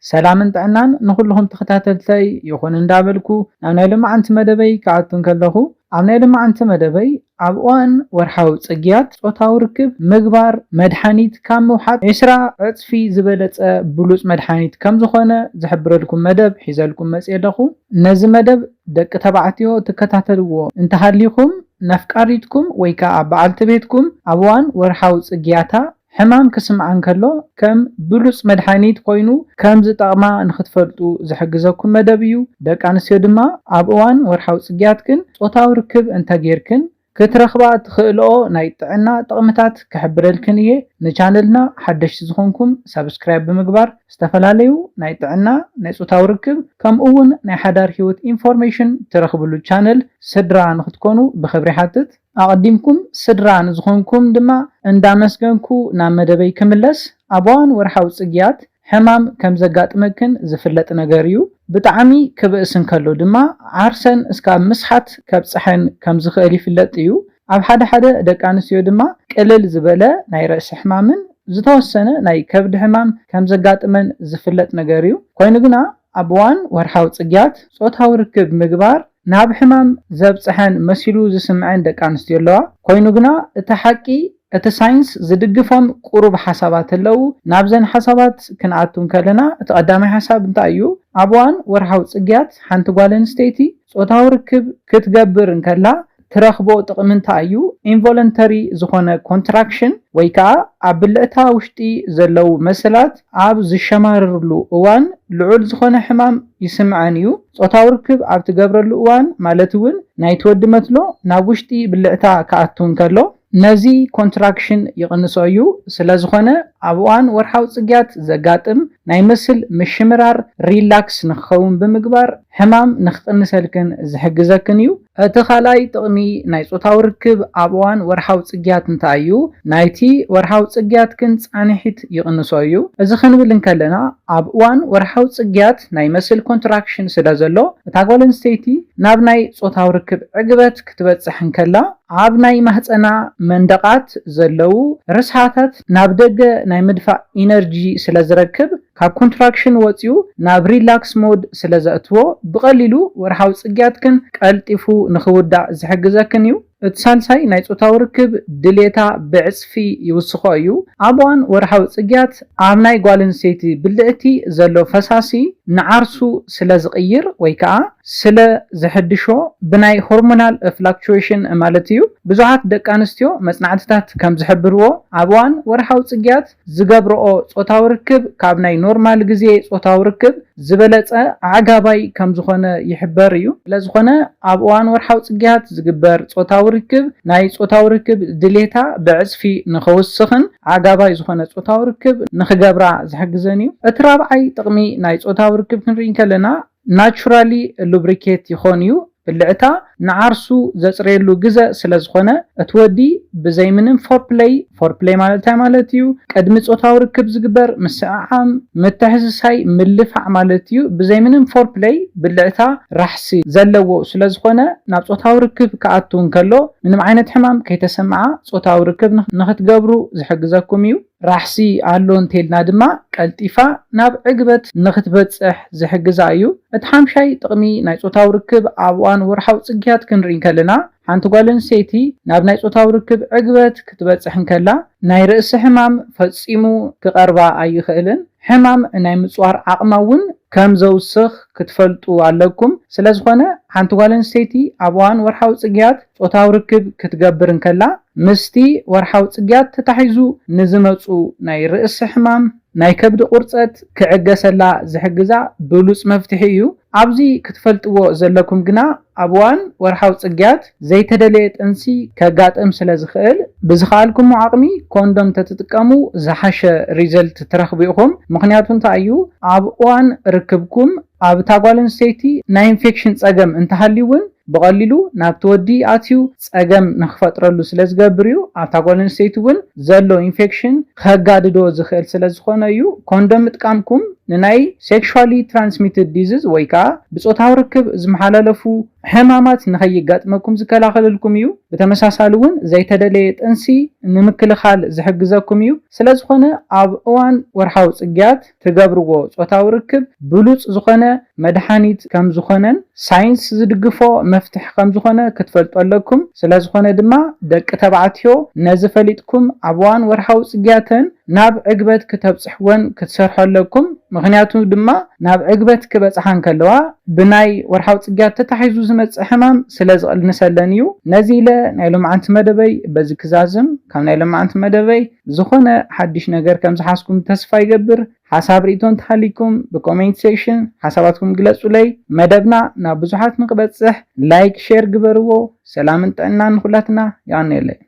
سلام طعنان نخلهم تخاتلتي يكون እንዳበልኩ ኣብ ናይ ልምዓንቲ መደበይ ከኣቱን ከለኹ ኣብ ናይ ልምዓንቲ መደበይ ኣብ እዋን ወርሓዊ ጽግያት ጾታዊ ርክብ ምግባር መድሓኒት ካብ ምውሓጥ 20 ዕጽፊ ዝበለጸ ብሉጽ መድሓኒት ከም ዝኾነ ዝሕብረልኩም መደብ ሒዘልኩም መጽለኹ ነዚ መደብ ደቂ ተባዕትዮ ትከታተልዎ እንተሃሊኩም ነፍቃሪትኩም ወይ ከዓ በዓልቲ ቤትኩም ኣብ እዋን ወርሓዊ ጽግያታ ሕማም ክስምዓን ከሎ ከም ብሉጽ መድሓኒት ኮይኑ ከም ዝጠቕማ ንኽትፈልጡ ዝሕግዘኩም መደብ እዩ። ደቂ ኣንስትዮ ድማ ኣብ እዋን ወርሓዊ ጽግያትክን ጾታዊ ርክብ እንተጌርክን ክትረኽባ ትኽእልኦ ናይ ጥዕና ጥቕምታት ክሕብረልክን እየ። ንቻነልና ሓደሽቲ ዝኾንኩም ሰብስክራይብ ብምግባር ዝተፈላለዩ ናይ ጥዕና ናይ ጾታዊ ርክብ ከምኡ እውን ናይ ሓዳር ህይወት ኢንፎርሜሽን ትረኽብሉ ቻነል ስድራ ንኽትኮኑ ብኽብሪ ሓትት። ኣቐዲምኩም ስድራ ንዝኾንኩም ድማ እንዳመስገንኩ ናብ መደበይ ክምለስ ኣብ እዋን ወርሓዊ ጽግያት ሕማም ከም ዘጋጥመክን ዝፍለጥ ነገር እዩ። ብጣዕሚ ክብእስን ከሎ ድማ ዓርሰን እስካብ ምስሓት ከብፅሐን ከም ዝኽእል ይፍለጥ እዩ። ኣብ ሓደ ደቂ ኣንስትዮ ድማ ቅልል ዝበለ ናይ ርእሲ ሕማምን ዝተወሰነ ናይ ከብዲ ሕማም ከም ዘጋጥመን ዝፍለጥ ነገር እዩ። ኮይኑ ግና ኣብ እዋን ወርሓዊ ጽግያት ጾታዊ ርክብ ምግባር ናብ ሕማም ዘብፅሐን መሲሉ ዝስምዐን ደቂ ኣንስትዮ ኣለዋ። ኮይኑ ግና እቲ ሓቂ እቲ ሳይንስ ዝድግፎም ቁሩብ ሓሳባት ኣለዉ። ናብዘን ሓሳባት ክንኣቱን ከለና እቲ ቀዳማይ ሓሳብ እንታይ እዩ? ኣብ እዋን ወርሓዊ ጽግያት ሓንቲ ጓል ኣንስተይቲ ጾታዊ ርክብ ክትገብር እንከላ ትረኽቦ ጥቕሚ እንታይ እዩ? ኢንቮለንተሪ ዝኾነ ኮንትራክሽን ወይ ከዓ ኣብ ብልዕታ ውሽጢ ዘለው መሰላት ኣብ ዝሸማርርሉ እዋን ልዑል ዝኾነ ሕማም ይስምዐን እዩ። ጾታዊ ርክብ ኣብ ትገብረሉ እዋን ማለት እውን ናይ ትወዲ መትሎ ናብ ውሽጢ ብልዕታ ከኣቱን ከሎ ነዚ ኮንትራክሽን ይቕንሶ እዩ። ስለዝኾነ ኣብ እዋን ወርሓዊ ጽግያት ዘጋጥም ናይ ምስል ምሽምራር ሪላክስ ንኽኸውን ብምግባር ሕማም ንኽቕንሰልክን ዝሕግዘክን እዩ። እቲ ካልኣይ ጥቕሚ ናይ ጾታዊ ርክብ ኣብ እዋን ወርሓዊ ጽግያት እንታይ እዩ? ናይቲ ወርሓዊ ጽግያትክን ጻንሒት ይቕንሶ እዩ። እዚ ክንብል እንከለና ኣብ እዋን ወርሓዊ ጽግያት ናይ መስል ኮንትራክሽን ስለ ዘሎ እታ ጓል ኣንስተይቲ ናብ ናይ ጾታዊ ርክብ ዕግበት ክትበጽሕ እንከላ ኣብ ናይ ማህፀና መንደቃት ዘለው ርስሓታት ናብ ደገ ናይ ምድፋእ ኢነርጂ ስለ ዝረክብ ካብ ኮንትራክሽን ወፂኡ ናብ ሪላክስ ሞድ ስለ ዘእትዎ ብቐሊሉ ወርሓዊ ጽግያትክን ቀልጢፉ ንኽውዳእ ዝሕግዘክን እዩ። እቲ ሳልሳይ ናይ ጾታዊ ርክብ ድሌታ ብዕጽፊ ይውስኾ እዩ። ኣብ እዋን ወርሓዊ ጽግያት ኣብ ናይ ጓል ኣንስተይቲ ብልዕቲ ዘሎ ፈሳሲ ንዓርሱ ስለ ዝቕይር ወይ ከዓ ስለ ዝሕድሾ ብናይ ሆርሞናል ፍላክቹዌሽን ማለት እዩ። ብዙሓት ደቂ ኣንስትዮ መጽናዕትታት ከም ዝሕብርዎ ኣብ እዋን ወርሓዊ ጽግያት ዝገብርኦ ጾታዊ ርክብ ካብ ናይ ኖርማል ግዜ ጾታዊ ርክብ ዝበለጸ ኣዕጋባይ ከም ዝኾነ ይሕበር እዩ። ስለዝኾነ ኣብ እዋን ወርሓዊ ጽግያት ዝግበር ጾታዊ ርክብ ናይ ጾታዊ ርክብ ድሌታ ብዕጽፊ ንኽውስኽን ኣዕጋባይ ዝኾነ ጾታዊ ርክብ ንኽገብራ ዝሕግዘን እዩ። እቲ ራብዓይ ጥቕሚ ናይ ጾታዊ ርክብ ክንርኢ ከለና ናቹራሊ ሉብሪኬት ይኾን እዩ። ብልዕታ ንዓርሱ ዘጽረየሉ ግዜ ስለ ዝኾነ እቲ ወዲ ብዘይ ምንም ፎርፕሌይ ማለት እዩ ቅድሚ ጾታዊ ርክብ ዝግበር ምስዓዓም ምትሕስሳይ ምልፋዕ ማለት እዩ። ብዘይ ምንም ፎርፕሌይ ብልዕታ ራሕሲ ዘለዎ ስለ ዝኾነ ናብ ጾታዊ ርክብ ከኣቱን ከሎ ምንም ዓይነት ሕማም ከይተሰምዓ ጾታዊ ርክብ ንኽትገብሩ ዝሕግዘኩም እዩ። ራሕሲ ኣሎ እንተልና ድማ ቀልጢፋ ናብ ዕግበት ንኽትበጽሕ ዝሕግዛ እዩ። እቲ ሓምሻይ ጥቕሚ ናይ ጾታዊ ርክብ ኣብ እዋን ወርሓዊ ጽግያት ክንርኢ ከለና ሓንቲ ጓል ኣንስተይቲ ናብ ናይ ጾታዊ ርክብ ዕግበት ክትበጽሕ እንከላ ናይ ርእሲ ሕማም ፈጺሙ ክቐርባ ኣይኽእልን። ሕማም ናይ ምጽዋር ዓቕማ እውን ከም ዘውስኽ ክትፈልጡ ኣለኩም። ስለዝኾነ ሓንቲ ጓል ኣንስተይቲ ኣብ እዋን ወርሓዊ ጽግያት ጾታዊ ርክብ ክትገብር እንከላ ምስቲ ወርሓዊ ጽግያት ተታሒዙ ንዝመጹ ናይ ርእሲ ሕማም ናይ ከብዲ ቁርፀት ክዕገሰላ ዝሕግዛ ብሉጽ መፍትሒ እዩ። ኣብዚ ክትፈልጥዎ ዘለኩም ግና ኣብ እዋን ወርሓዊ ጽግያት ዘይተደለየ ጥንሲ ከጋጥም ስለ ዝኽእል ብዝኻልኩም ዓቕሚ ኮንዶም ተትጥቀሙ ዝሓሸ ሪዘልት ትረኽቡ ኢኹም። ምክንያቱ እንታይ እዩ? ኣብ እዋን ርክብኩም ኣብ እታ ጓል ኣንስተይቲ ናይ ኢንፌክሽን ጸገም እንተሃልዩውን ብቐሊሉ ናብ ትወዲ ኣትዩ ጸገም ንኽፈጥረሉ ስለ ዝገብር እዩ። ኣብታ ጓል ኣንስተይቲ እውን ዘሎ ኢንፌክሽን ከጋድዶ ዝኽእል ስለ ዝኾነ እዩ ኮንዶም ምጥቃምኩም ንናይ ሴክሹዋሊ ትራንስሚትድ ዲዚዝ ወይ ከዓ ብጾታዊ ርክብ ዝመሓላለፉ ሕማማት ንኸይጋጥመኩም ዝከላኸለልኩም እዩ። ብተመሳሳሊ እውን ዘይተደለየ ጥንሲ ንምክልኻል ዝሕግዘኩም እዩ። ስለዝኾነ ኣብ እዋን ወርሓዊ ጽግያት ትገብርዎ ጾታዊ ርክብ ብሉጽ ዝኾነ መድሓኒት ከም ዝኾነን ሳይንስ ዝድግፎ መፍትሒ ከም ዝኾነ ክትፈልጡ ኣለኩም። ስለዝኾነ ድማ ደቂ ተባዕትዮ ነዚ ፈሊጥኩም ኣብ እዋን ወርሓዊ ጽግያትን ናብ ዕግበት ከተብጽሕወን ክትሰርሑ ኣለኩም። ምክንያቱ ድማ ናብ ዕግበት ክበጽሓን ከለዋ ብናይ ወርሓዊ ጽግያት ተታሒዙ ዝመጽእ ሕማም ስለ ዝቕልንሰለን እዩ። ነዚ ኢለ ናይ ሎምዓንቲ መደበይ በዚ ክዛዝም ካብ ናይ ሎምዓንቲ መደበይ ዝኾነ ሓድሽ ነገር ከም ዝሓስኩም ተስፋ ይገብር። ሓሳብ ርእቶን ተሃሊኩም ብኮሜንት ሴክሽን ሓሳባትኩም ግለጹለይ። መደብና ናብ ብዙሓት ንክበጽሕ ላይክ ሼር ግበርዎ። ሰላምን ጥዕናን ንኹላትና ይቀኒየለይ።